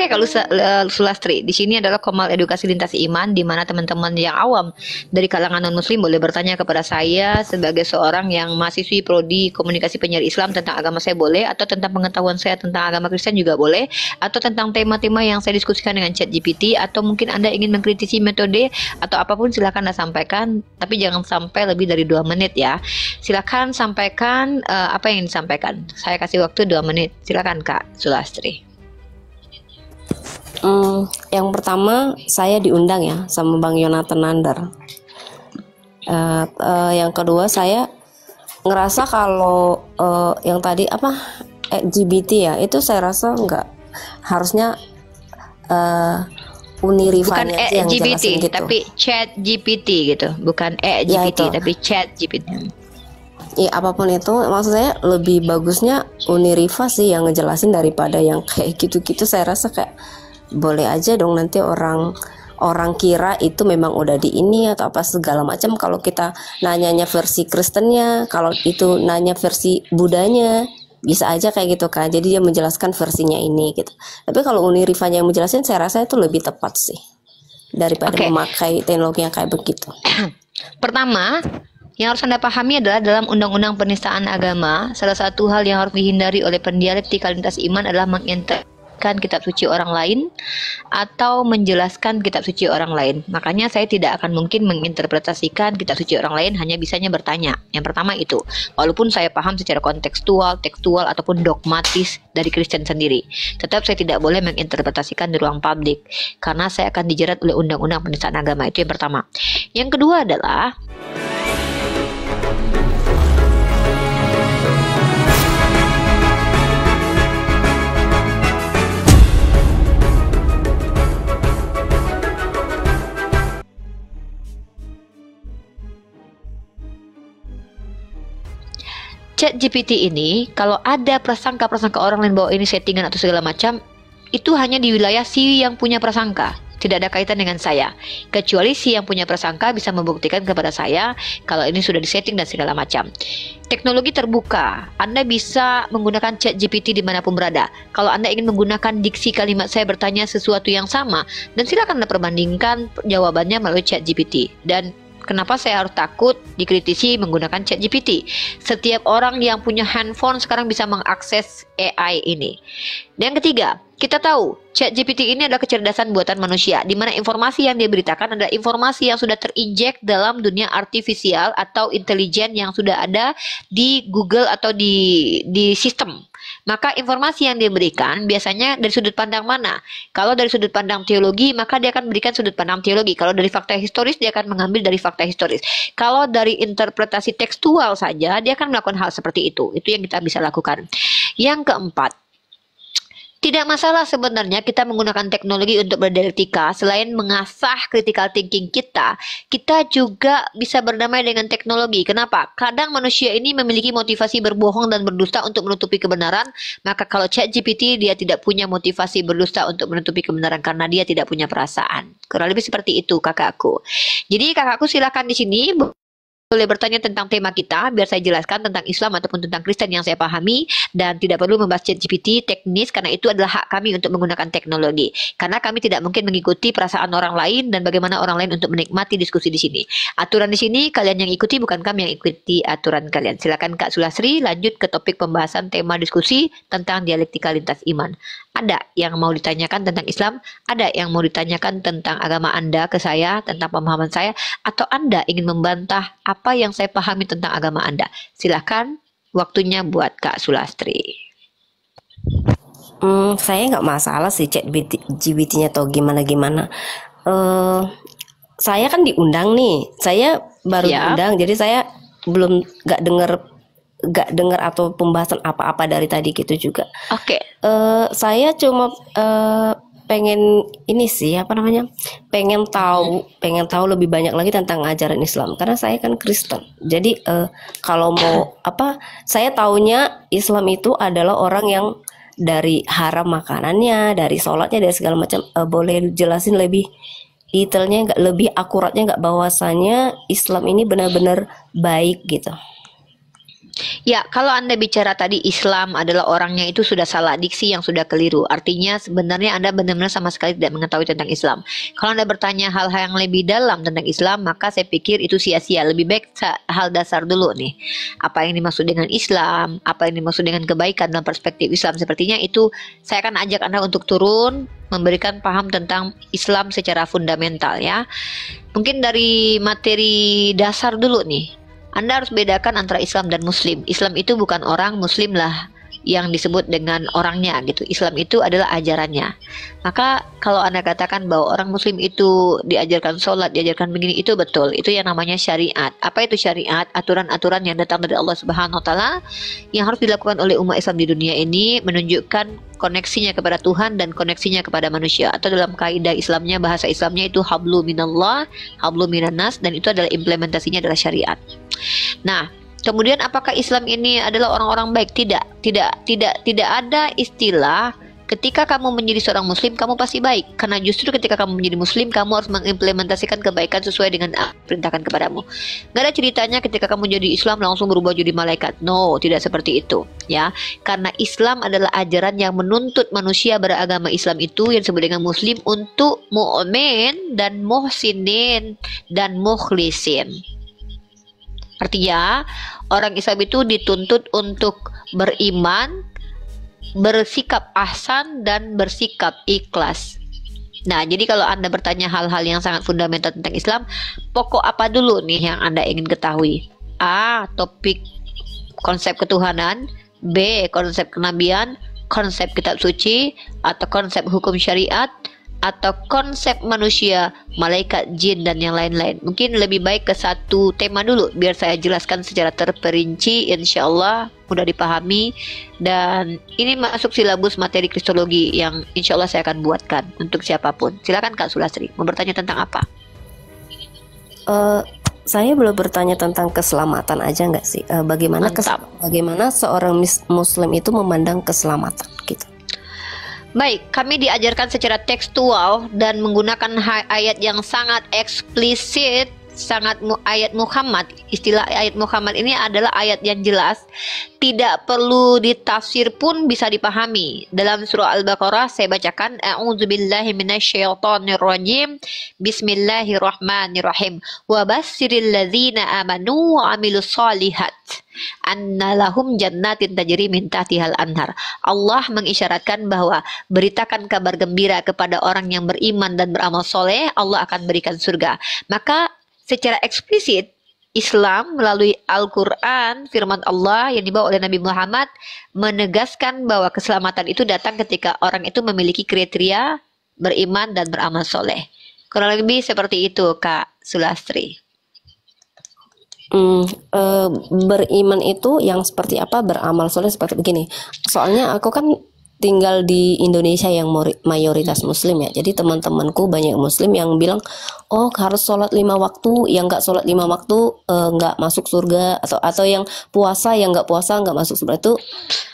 Oke, kalau Sulastri, di sini adalah Komal Edukasi Lintas Iman, di mana teman-teman yang awam dari kalangan non-Muslim boleh bertanya kepada saya sebagai seorang yang mahasiswi prodi komunikasi penyiar Islam tentang agama saya boleh, atau tentang pengetahuan saya tentang agama Kristen juga boleh, atau tentang tema-tema yang saya diskusikan dengan ChatGPT, atau mungkin Anda ingin mengkritisi metode atau apapun silakan Anda sampaikan, tapi jangan sampai lebih dari 2 menit ya. Silakan sampaikan apa yang disampaikan. Saya kasih waktu 2 menit. Silakan Kak Sulastri. Yang pertama saya diundang ya sama Bang Yonatan Nandar. Yang kedua saya ngerasa kalau yang tadi apa LGBT ya, itu saya rasa nggak harusnya Bukan Unirifanya aja yang LGBT, jelasin gitu. tapi ChatGPT gitu. Bukan LGBT, Ya itu. tapi ChatGPT. Ya apapun itu, maksud saya lebih bagusnya Unirifa sih yang ngejelasin daripada yang kayak gitu-gitu. Saya rasa kayak boleh aja dong nanti orang kira itu memang udah di ini atau apa segala macam. Kalau kita nanyanya versi Kristennya, kalau itu nanya versi Budanya, bisa aja kayak gitu kan. Jadi dia menjelaskan versinya ini gitu. Tapi kalau Unirifanya yang menjelaskan, saya rasa itu lebih tepat sih daripada Oke. memakai teknologi yang kayak begitu. Pertama, yang harus Anda pahami adalah dalam Undang-Undang Penistaan Agama, salah satu hal yang harus dihindari oleh pendialektika lintas iman adalah menginterpretasikan kitab suci orang lain atau menjelaskan kitab suci orang lain. Makanya saya tidak akan mungkin menginterpretasikan kitab suci orang lain, hanya bisanya bertanya. Yang pertama itu, walaupun saya paham secara kontekstual, tekstual, ataupun dogmatis dari Kristen sendiri, tetap saya tidak boleh menginterpretasikan di ruang publik, karena saya akan dijerat oleh Undang-Undang Penistaan Agama. Itu yang pertama. Yang kedua adalah ChatGPT ini, kalau ada prasangka-prasangka orang lain bahwa ini settingan atau segala macam, itu hanya di wilayah si yang punya prasangka. Tidak ada kaitan dengan saya. Kecuali si yang punya prasangka bisa membuktikan kepada saya kalau ini sudah disetting dan segala macam. Teknologi terbuka. Anda bisa menggunakan ChatGPT dimanapun berada. Kalau Anda ingin menggunakan diksi kalimat saya bertanya sesuatu yang sama, dan silakan Anda perbandingkan jawabannya melalui ChatGPT. Dan kenapa saya harus takut dikritisi menggunakan ChatGPT? Setiap orang yang punya handphone sekarang bisa mengakses AI ini. Dan yang ketiga, kita tahu ChatGPT ini adalah kecerdasan buatan manusia, di mana informasi yang dia beritakan adalah informasi yang sudah terinjek dalam dunia artifisial atau intelijen yang sudah ada di Google atau di sistem. Maka informasi yang dia berikan biasanya dari sudut pandang mana? Kalau dari sudut pandang teologi, maka dia akan berikan sudut pandang teologi. Kalau dari fakta historis, dia akan mengambil dari fakta historis. Kalau dari interpretasi tekstual saja, dia akan melakukan hal seperti itu. Itu yang kita bisa lakukan. Yang keempat, tidak masalah sebenarnya kita menggunakan teknologi untuk berdialektika. Selain mengasah critical thinking kita, kita juga bisa berdamai dengan teknologi. Kenapa? Kadang manusia ini memiliki motivasi berbohong dan berdusta untuk menutupi kebenaran. Maka kalau ChatGPT, dia tidak punya motivasi berdusta untuk menutupi kebenaran karena dia tidak punya perasaan. Kurang lebih seperti itu kakakku. Jadi kakakku silakan di sini boleh bertanya tentang tema kita, biar saya jelaskan tentang Islam ataupun tentang Kristen yang saya pahami, dan tidak perlu membahas ChatGPT teknis, karena itu adalah hak kami untuk menggunakan teknologi. Karena kami tidak mungkin mengikuti perasaan orang lain dan bagaimana orang lain untuk menikmati diskusi di sini. Aturan di sini kalian yang ikuti, bukan kami yang ikuti aturan kalian. Silakan Kak Sulastri lanjut ke topik pembahasan tema diskusi tentang dialektika lintas iman. Ada yang mau ditanyakan tentang Islam, ada yang mau ditanyakan tentang agama Anda ke saya, tentang pemahaman saya, atau Anda ingin membantah apa yang saya pahami tentang agama Anda. Silahkan, waktunya buat Kak Sulastri. Saya nggak masalah sih chat GPT-nya atau gimana-gimana. Saya kan diundang nih, saya baru Ya. diundang, jadi saya belum nggak dengar atau pembahasan apa-apa dari tadi gitu juga. Oke. Saya cuma pengen ini sih apa namanya, pengen tahu lebih banyak lagi tentang ajaran Islam karena saya kan Kristen. Jadi kalau mau apa, saya taunya Islam itu adalah orang yang dari haram makanannya, dari sholatnya, dari segala macam. Boleh jelasin lebih detailnya nggak, lebih akuratnya nggak, bahwasannya Islam ini benar-benar baik gitu. Ya, kalau Anda bicara tadi Islam adalah orangnya itu sudah salah diksi yang sudah keliru. Artinya sebenarnya Anda benar-benar sama sekali tidak mengetahui tentang Islam. Kalau Anda bertanya hal-hal yang lebih dalam tentang Islam, maka saya pikir itu sia-sia. Lebih baik hal dasar dulu nih. Apa yang dimaksud dengan Islam, apa yang dimaksud dengan kebaikan dalam perspektif Islam. Sepertinya itu saya akan ajak Anda untuk turun memberikan paham tentang Islam secara fundamental ya. Mungkin dari materi dasar dulu nih. Anda harus bedakan antara Islam dan Muslim. Islam itu bukan orang, Muslim lah yang disebut dengan orangnya gitu. Islam itu adalah ajarannya. Maka kalau Anda katakan bahwa orang Muslim itu diajarkan sholat, diajarkan begini, itu betul. Itu yang namanya syariat. Apa itu syariat? Aturan-aturan yang datang dari Allah Subhanahu Wa Taala yang harus dilakukan oleh umat Islam di dunia ini, menunjukkan koneksinya kepada Tuhan dan koneksinya kepada manusia. Atau dalam kaidah Islamnya, bahasa Islamnya itu hablu minallah, hablu minanas, dan itu adalah implementasinya adalah syariat. Nah, kemudian apakah Islam ini adalah orang-orang baik? Tidak ada istilah ketika kamu menjadi seorang muslim kamu pasti baik. Karena justru ketika kamu menjadi muslim kamu harus mengimplementasikan kebaikan sesuai dengan apa yang diperintahkan kepadamu. Gak ada ceritanya ketika kamu jadi Islam langsung berubah jadi malaikat. No, tidak seperti itu, ya. Karena Islam adalah ajaran yang menuntut manusia beragama Islam itu yang disebut dengan muslim untuk mu'min dan muhsinin dan mukhlisin. Artinya orang Islam itu dituntut untuk beriman, bersikap ahsan, dan bersikap ikhlas. Nah, jadi kalau Anda bertanya hal-hal yang sangat fundamental tentang Islam, pokok apa dulu nih yang Anda ingin ketahui? A. Topik konsep ketuhanan. B. Konsep kenabian, konsep kitab suci, atau konsep hukum syariat, atau konsep manusia, malaikat, jin, dan yang lain-lain. Mungkin lebih baik ke satu tema dulu biar saya jelaskan secara terperinci, insya Allah mudah dipahami. Dan ini masuk silabus materi kristologi yang insya Allah saya akan buatkan untuk siapapun. Silakan Kak Sulastri, mau bertanya tentang apa? Saya belum bertanya tentang keselamatan aja nggak sih? Bagaimana seorang muslim itu memandang keselamatan gitu? Baik, kami diajarkan secara tekstual dan menggunakan ayat yang sangat eksplisit, sangat ayat Muhammad. Istilah ayat Muhammad ini adalah ayat yang jelas, tidak perlu ditafsir pun bisa dipahami. Dalam surah Al-Baqarah saya bacakan, A'udzubillahi minasyaitonirrajim, Bismillahirrahmanirrahim, wa basyiril ladzina amanu wa amilus solihat anna lahum jannatin tajri min tahtihal anhar. Allah mengisyaratkan bahwa beritakan kabar gembira kepada orang yang beriman dan beramal soleh, Allah akan berikan surga. Maka secara eksplisit Islam melalui Al-Quran, firman Allah yang dibawa oleh Nabi Muhammad, menegaskan bahwa keselamatan itu datang ketika orang itu memiliki kriteria beriman dan beramal soleh. Kurang lebih seperti itu Kak Sulastri. Beriman itu yang seperti apa, beramal soleh seperti begini. Soalnya aku kan tinggal di Indonesia yang mayoritas muslim ya. Jadi teman-temanku banyak muslim yang bilang, oh harus sholat 5 waktu, yang nggak sholat 5 waktu nggak masuk surga, atau yang puasa, yang nggak puasa nggak masuk surga. Itu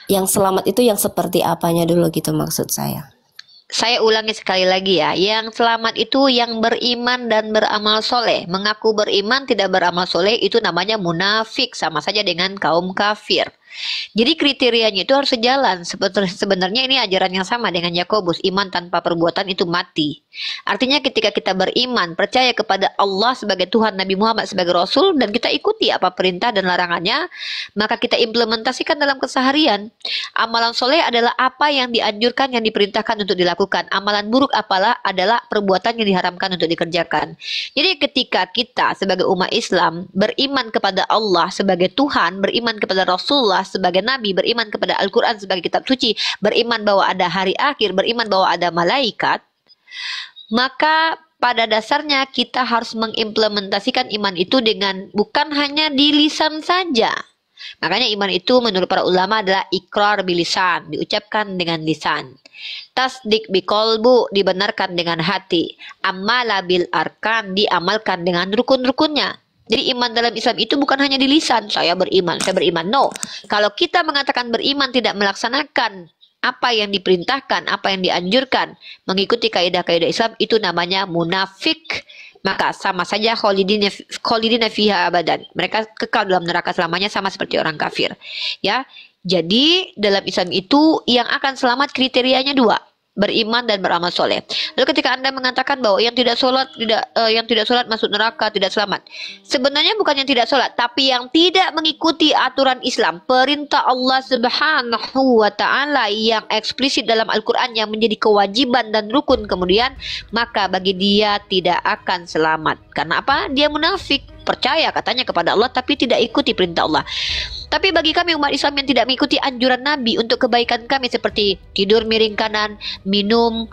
yang selamat itu yang seperti apanya dulu gitu maksud saya. Saya ulangi sekali lagi ya, yang selamat itu yang beriman dan beramal soleh. Mengaku beriman tidak beramal soleh itu namanya munafik, sama saja dengan kaum kafir. Jadi kriterianya itu harus sejalan. Sebenarnya ini ajaran yang sama dengan Yakobus, iman tanpa perbuatan itu mati. Artinya ketika kita beriman, percaya kepada Allah sebagai Tuhan, Nabi Muhammad sebagai Rasul, dan kita ikuti apa perintah dan larangannya, maka kita implementasikan dalam keseharian. Amalan soleh adalah apa yang dianjurkan, yang diperintahkan untuk dilakukan. Amalan buruk adalah perbuatan yang diharamkan untuk dikerjakan. Jadi ketika kita sebagai umat Islam beriman kepada Allah sebagai Tuhan, beriman kepada Rasulullah sebagai Nabi, beriman kepada Al-Quran sebagai kitab suci, beriman bahwa ada hari akhir, beriman bahwa ada malaikat, maka pada dasarnya kita harus mengimplementasikan iman itu dengan bukan hanya di lisan saja. Makanya iman itu menurut para ulama adalah ikrar bilisan, diucapkan dengan lisan. Tasdik biqalbu, dibenarkan dengan hati. Amala bil arkan, diamalkan dengan rukun-rukunnya. Jadi iman dalam Islam itu bukan hanya di lisan, saya beriman. No. Kalau kita mengatakan beriman tidak melaksanakan apa yang diperintahkan, apa yang dianjurkan, mengikuti kaidah-kaidah Islam, itu namanya munafik maka sama saja khalidina fiha abadan. Mereka kekal dalam neraka selamanya, sama seperti orang kafir. Ya. Jadi dalam Islam itu yang akan selamat kriterianya dua, beriman dan beramal soleh. Lalu ketika Anda mengatakan bahwa yang tidak sholat masuk neraka, tidak selamat. Sebenarnya bukan yang tidak sholat, tapi yang tidak mengikuti aturan Islam, perintah Allah Subhanahu wa taala yang eksplisit dalam Al-Qur'an yang menjadi kewajiban dan rukun kemudian, maka bagi dia tidak akan selamat. Karena apa? Dia munafik, percaya katanya kepada Allah tapi tidak ikuti perintah Allah. Tapi bagi kami umat Islam yang tidak mengikuti anjuran Nabi untuk kebaikan kami seperti tidur miring kanan, minum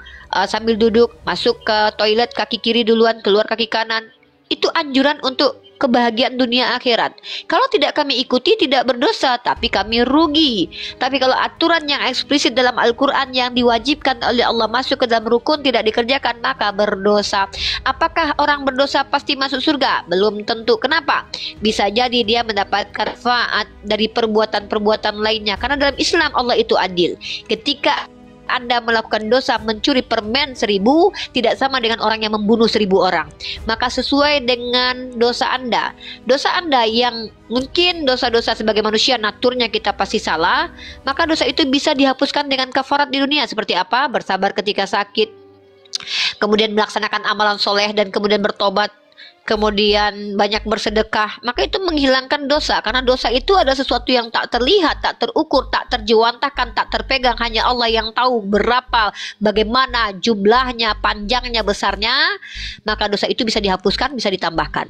sambil duduk, masuk ke toilet kaki kiri duluan, keluar kaki kanan, itu anjuran untuk kebahagiaan dunia akhirat. Kalau tidak kami ikuti tidak berdosa, tapi kami rugi. Tapi kalau aturan yang eksplisit dalam Al-Quran yang diwajibkan oleh Allah masuk ke dalam rukun tidak dikerjakan, maka berdosa. Apakah orang berdosa pasti masuk surga? Belum tentu. Kenapa? Bisa jadi dia mendapatkan manfaat dari perbuatan-perbuatan lainnya. Karena dalam Islam Allah itu adil. Ketika Anda melakukan dosa mencuri permen 1000 tidak sama dengan orang yang membunuh 1000 orang. Maka sesuai dengan dosa Anda yang mungkin dosa-dosa sebagai manusia naturnya kita pasti salah, maka dosa itu bisa dihapuskan dengan kafarat di dunia. Seperti apa? Bersabar ketika sakit, kemudian melaksanakan amalan soleh dan kemudian bertobat, kemudian banyak bersedekah, maka itu menghilangkan dosa. Karena dosa itu ada sesuatu yang tak terlihat, tak terukur, tak terjewantahkan, tak terpegang. Hanya Allah yang tahu berapa, bagaimana jumlahnya, panjangnya, besarnya. Maka dosa itu bisa dihapuskan, bisa ditambahkan.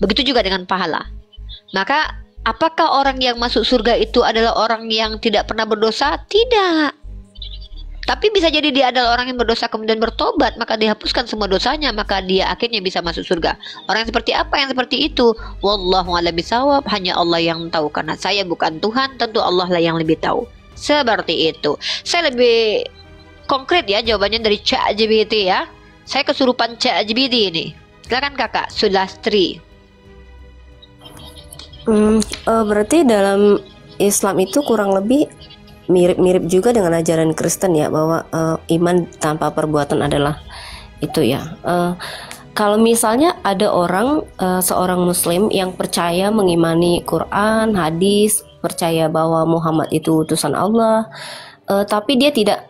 Begitu juga dengan pahala. Maka apakah orang yang masuk surga itu adalah orang yang tidak pernah berdosa? Tidak. Tapi bisa jadi dia adalah orang yang berdosa kemudian bertobat, maka dihapuskan semua dosanya, maka dia akhirnya bisa masuk surga. Orang yang seperti apa yang seperti itu? Wallahu a'lam bishawab, hanya Allah yang tahu. Karena saya bukan Tuhan, tentu Allah lah yang lebih tahu. Seperti itu. Saya lebih konkret ya jawabannya dari ChatGPT ya. Saya kesurupan ChatGPT ini. Silakan Kakak Sulastri. Berarti dalam Islam itu kurang lebih mirip-mirip juga dengan ajaran Kristen ya, bahwa iman tanpa perbuatan adalah itu ya. Kalau misalnya ada orang seorang muslim yang percaya mengimani Quran, hadis, percaya bahwa Muhammad itu utusan Allah, tapi dia tidak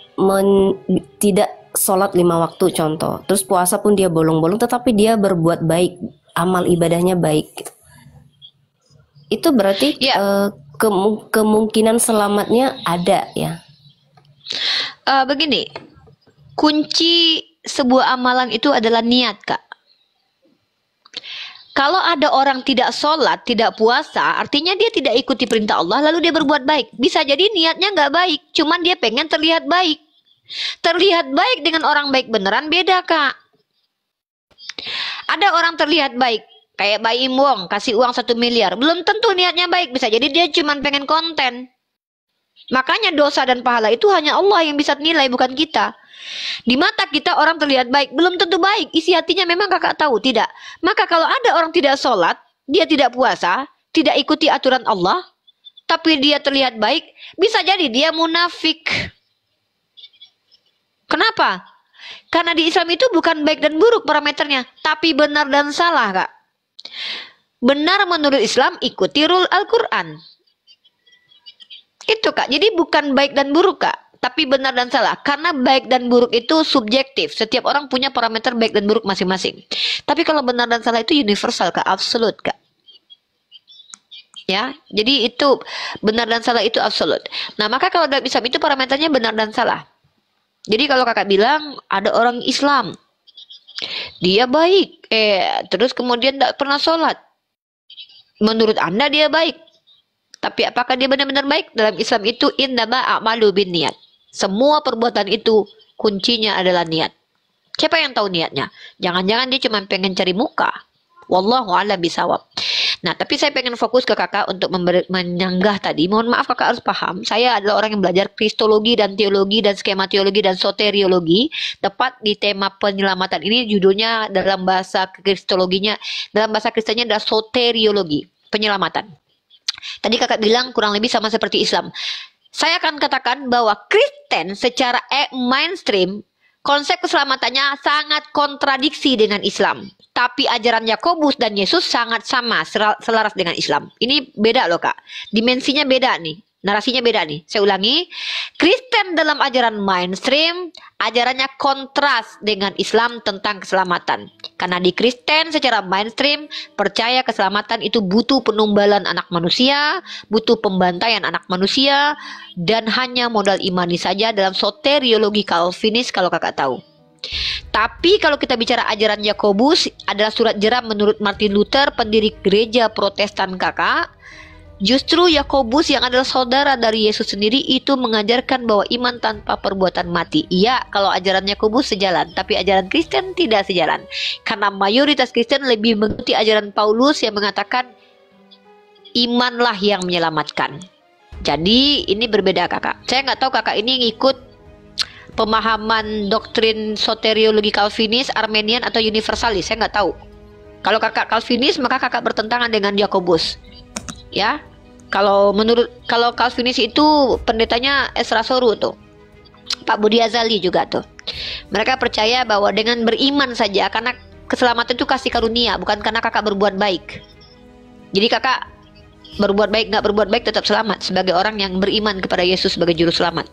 sholat 5 waktu contoh, terus puasa pun dia bolong-bolong, tetapi dia berbuat baik, amal ibadahnya baik, itu berarti kemungkinan selamatnya ada ya. Begini, kunci sebuah amalan itu adalah niat, Kak. Kalau ada orang tidak sholat, tidak puasa, artinya dia tidak ikuti perintah Allah, lalu dia berbuat baik. Bisa jadi niatnya nggak baik, cuman dia pengen terlihat baik. Terlihat baik dengan orang baik beneran beda, Kak. Ada orang terlihat baik, kayak Baim Wong, kasih uang 1 miliar. Belum tentu niatnya baik. Bisa jadi dia cuma pengen konten. Makanya dosa dan pahala itu hanya Allah yang bisa nilai, bukan kita. Di mata kita orang terlihat baik, belum tentu baik. Isi hatinya memang Kakak tahu, tidak. Maka kalau ada orang tidak sholat, dia tidak puasa, tidak ikuti aturan Allah, tapi dia terlihat baik, bisa jadi dia munafik. Kenapa? Karena di Islam itu bukan baik dan buruk parameternya, tapi benar dan salah, Kak. Benar menurut Islam ikuti rule Al-Quran. Itu, Kak. Jadi bukan baik dan buruk, Kak, tapi benar dan salah. Karena baik dan buruk itu subjektif. Setiap orang punya parameter baik dan buruk masing-masing. Tapi kalau benar dan salah itu universal, Kak, absolut, Kak. Ya, jadi itu benar dan salah itu absolut. Nah, maka kalau dalam Islam itu parameternya benar dan salah. Jadi kalau Kakak bilang ada orang Islam, dia baik, terus kemudian tidak pernah sholat. Menurut Anda dia baik. Tapi apakah dia benar-benar baik? Dalam Islam itu innama a'malu binniyat. Semua perbuatan itu kuncinya adalah niat. Siapa yang tahu niatnya? Jangan-jangan dia cuma pengen cari muka. Wallahu a'lam bishawab. Nah, tapi saya pengen fokus ke Kakak untuk menyanggah tadi. Mohon maaf, Kakak harus paham. Saya adalah orang yang belajar kristologi dan teologi dan skema teologi dan soteriologi. Tepat di tema penyelamatan ini judulnya dalam bahasa kristologinya, dalam bahasa Kristennya adalah soteriologi, penyelamatan. Tadi Kakak bilang kurang lebih sama seperti Islam. Saya akan katakan bahwa Kristen secara mainstream Konsep keselamatannya sangat kontradiksi dengan Islam. Tapi ajaran Yakobus dan Yesus sangat sama, selaras dengan Islam. Ini beda loh Kak. Dimensinya beda nih. Narasinya beda nih. Saya ulangi. Kristen dalam ajaran mainstream, ajarannya kontras dengan Islam tentang keselamatan. Karena di Kristen secara mainstream, percaya keselamatan itu butuh penumbalan anak manusia, butuh pembantaian anak manusia, dan hanya modal imani saja dalam soteriologi Calvinis kalau kakak tahu. Tapi kalau kita bicara ajaran Yakobus adalah surat jeram menurut Martin Luther, pendiri gereja Protestan kakak. Justru Yakobus yang adalah saudara dari Yesus sendiri itu mengajarkan bahwa iman tanpa perbuatan mati. Iya, kalau ajaran Yakobus sejalan, tapi ajaran Kristen tidak sejalan. Karena mayoritas Kristen lebih mengikuti ajaran Paulus yang mengatakan imanlah yang menyelamatkan. Jadi ini berbeda kakak. Saya nggak tahu kakak ini ngikut pemahaman doktrin soteriologi Calvinis, Armenian atau Universalis. Saya nggak tahu. Kalau kakak Calvinis maka kakak bertentangan dengan Yakobus. Ya, kalau Calvinis itu pendetanya Esra Soru tuh, Pak Budi Azali juga tuh. Mereka percaya bahwa dengan beriman saja, karena keselamatan itu kasih karunia, bukan karena kakak berbuat baik. Jadi kakak berbuat baik nggak berbuat baik tetap selamat sebagai orang yang beriman kepada Yesus sebagai juru selamat.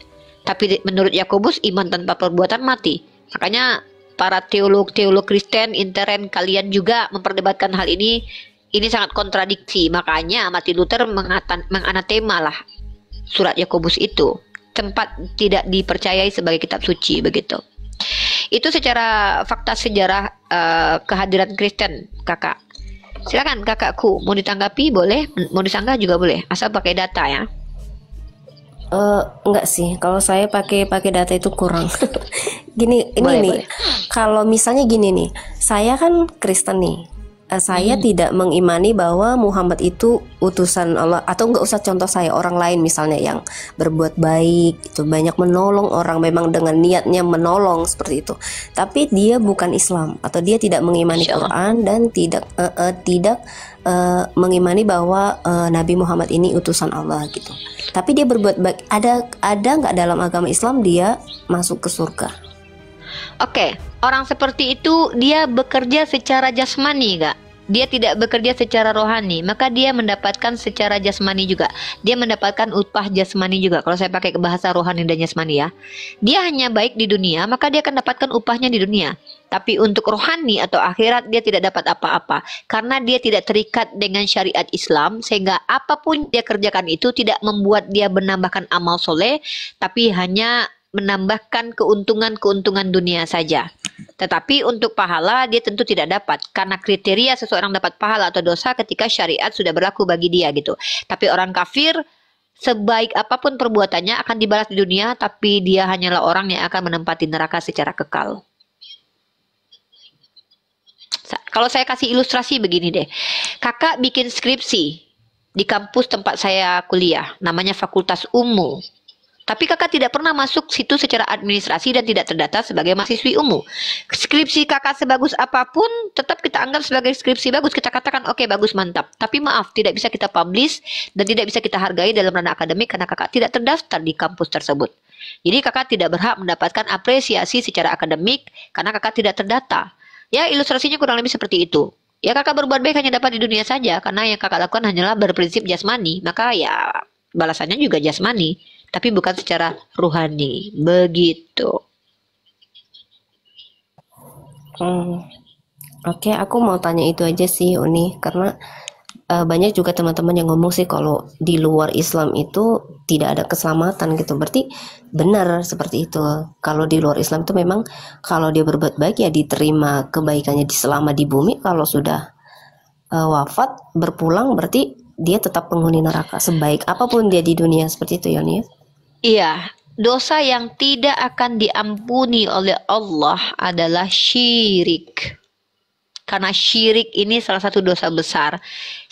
Tapi menurut Yakobus iman tanpa perbuatan mati. Makanya para teolog Kristen intern kalian juga memperdebatkan hal ini. Ini sangat kontradiksi, makanya Martin Luther menganatema lah surat Yakobus itu, tempat tidak dipercayai sebagai kitab suci begitu. Itu secara fakta sejarah kehadiran Kristen kakak. Silakan kakakku, mau ditanggapi boleh, mau disanggah juga boleh, asal pakai data ya. Enggak sih, kalau saya pakai data itu kurang. Gini, ini nih, boleh. Kalau misalnya gini nih, saya kan Kristen nih. Saya tidak mengimani bahwa Muhammad itu utusan Allah, atau nggak usah contoh saya, orang lain misalnya yang berbuat baik itu banyak menolong orang memang dengan niatnya menolong seperti itu, tapi dia bukan Islam atau dia tidak mengimani Quran dan tidak mengimani bahwa Nabi Muhammad ini utusan Allah gitu. Tapi dia berbuat baik, ada nggak dalam agama Islam dia masuk ke surga? Oke, orang seperti itu dia bekerja secara jasmani kak. Dia tidak bekerja secara rohani, maka dia mendapatkan secara jasmani juga. Dia mendapatkan upah jasmani juga. Kalau saya pakai bahasa rohani dan jasmani ya. Dia hanya baik di dunia, maka dia akan dapatkan upahnya di dunia. Tapi untuk rohani atau akhirat dia tidak dapat apa-apa. Karena dia tidak terikat dengan syariat Islam, sehingga apapun dia kerjakan itu tidak membuat dia menambahkan amal soleh, tapi hanya menambahkan keuntungan dunia saja. Tetapi untuk pahala dia tentu tidak dapat, karena kriteria seseorang dapat pahala atau dosa ketika syariat sudah berlaku bagi dia gitu. Tapi orang kafir sebaik apapun perbuatannya akan dibalas di dunia, tapi dia hanyalah orang yang akan menempati neraka secara kekal. Kalau saya kasih ilustrasi begini deh, kakak bikin skripsi di kampus tempat saya kuliah, namanya Fakultas Umum. Tapi kakak tidak pernah masuk situ secara administrasi dan tidak terdata sebagai mahasiswi umum. Skripsi kakak sebagus apapun tetap kita anggap sebagai skripsi bagus. Kita katakan oke, bagus, mantap. Tapi maaf, tidak bisa kita publish dan tidak bisa kita hargai dalam ranah akademik karena kakak tidak terdaftar di kampus tersebut. Jadi kakak tidak berhak mendapatkan apresiasi secara akademik karena kakak tidak terdata. Ya, ilustrasinya kurang lebih seperti itu. Ya, kakak berbuat baik hanya dapat di dunia saja karena yang kakak lakukan hanyalah berprinsip jasmani. Maka ya balasannya juga jasmani, tapi bukan secara ruhani. Begitu. Oke, aku mau tanya itu aja sih Uni, karena banyak juga teman-teman yang ngomong sih kalau di luar Islam itu tidak ada keselamatan gitu. Berarti benar seperti itu. Kalau di luar Islam itu memang kalau dia berbuat baik ya diterima kebaikannya selama di bumi. Kalau sudah wafat berpulang berarti dia tetap penghuni neraka sebaik apapun dia di dunia, seperti itu ya Nia? Iya, dosa yang tidak akan diampuni oleh Allah adalah syirik. Karena syirik ini salah satu dosa besar.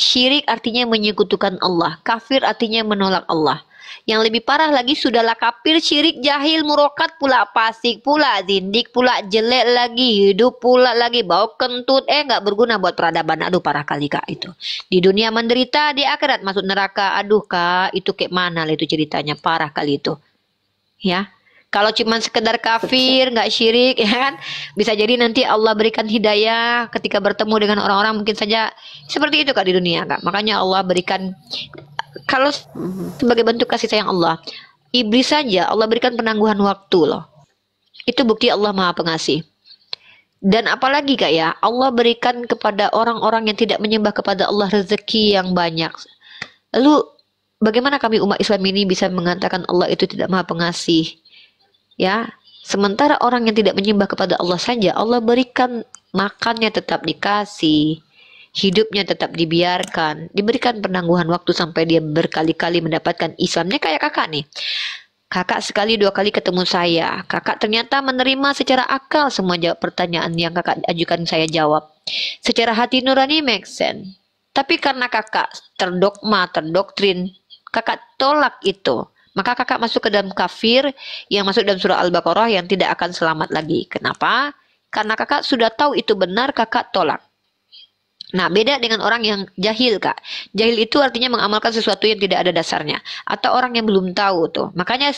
Syirik artinya menyekutukan Allah. Kafir artinya menolak Allah. Yang lebih parah lagi, sudahlah kafir, syirik, jahil, murokat, pula fasik, pula zindik, pula jelek lagi, hidup pula lagi, bau kentut, nggak berguna buat peradaban. Aduh, parah kali kak itu. Di dunia menderita, di akhirat masuk neraka. Aduh kak, itu kayak mana lah itu ceritanya, parah kali itu. Ya, Kalau cuma sekedar kafir, nggak syirik, ya kan, bisa jadi nanti Allah berikan hidayah ketika bertemu dengan orang-orang mungkin saja seperti itu Kak di dunia Kak. Makanya Allah berikan, kalau sebagai bentuk kasih sayang Allah, iblis saja Allah berikan penangguhan waktu loh. Itu bukti Allah Maha Pengasih. Dan apalagi Kak ya, Allah berikan kepada orang-orang yang tidak menyembah kepada Allah rezeki yang banyak. Lalu bagaimana kami umat Islam ini bisa mengatakan Allah itu tidak Maha Pengasih? Ya, sementara orang yang tidak menyembah kepada Allah saja Allah berikan makannya tetap dikasih, hidupnya tetap dibiarkan, diberikan penangguhan waktu sampai dia berkali-kali mendapatkan Islamnya. Kayak kakak nih, kakak sekali dua kali ketemu saya, kakak ternyata menerima secara akal semua jawab pertanyaan yang kakak ajukan saya jawab. Secara hati nurani make sense. Tapi karena kakak terdogma, terdoktrin, kakak tolak itu. Maka kakak masuk ke dalam kafir yang masuk dalam surah Al-Baqarah yang tidak akan selamat lagi. Kenapa? Karena kakak sudah tahu itu benar, kakak tolak. Nah, beda dengan orang yang jahil, Kak. Jahil itu artinya mengamalkan sesuatu yang tidak ada dasarnya. Atau orang yang belum tahu tuh. Makanya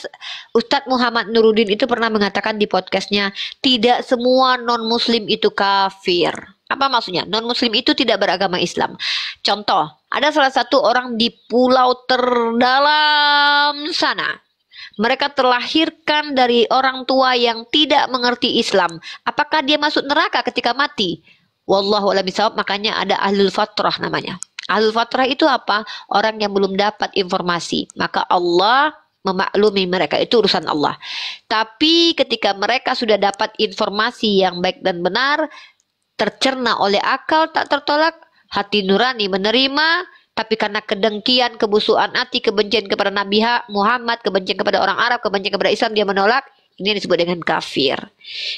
Ustadz Muhammad Nuruddin itu pernah mengatakan di podcastnya, tidak semua non-muslim itu kafir. Apa maksudnya? Non-muslim itu tidak beragama Islam. Contoh, ada salah satu orang di pulau terdalam sana. Mereka terlahirkan dari orang tua yang tidak mengerti Islam. Apakah dia masuk neraka ketika mati? Wallahu a'lam bishawab. Makanya ada ahlul fatrah namanya. Ahlul fatrah itu apa? Orang yang belum dapat informasi. Maka Allah memaklumi mereka, itu urusan Allah. Tapi ketika mereka sudah dapat informasi yang baik dan benar, tercerna oleh akal, tak tertolak, hati nurani menerima, tapi karena kedengkian, kebusukan hati, kebencian kepada Nabi Muhammad, kebencian kepada orang Arab, kebencian kepada Islam, dia menolak. Ini yang disebut dengan kafir.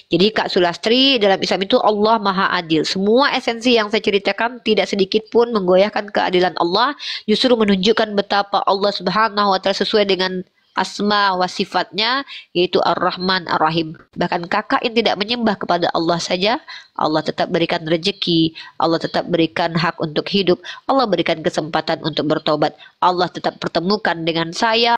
Jadi Kak Sulastri, dalam Islam itu Allah Maha Adil. Semua esensi yang saya ceritakan tidak sedikit pun menggoyahkan keadilan Allah, justru menunjukkan betapa Allah Subhanahu wa Ta'ala sesuai dengan asma wa sifatnya, yaitu Ar-Rahman Ar-Rahim. Bahkan kakak yang tidak menyembah kepada Allah saja, Allah tetap berikan rezeki, Allah tetap berikan hak untuk hidup, Allah berikan kesempatan untuk bertobat, Allah tetap pertemukan dengan saya.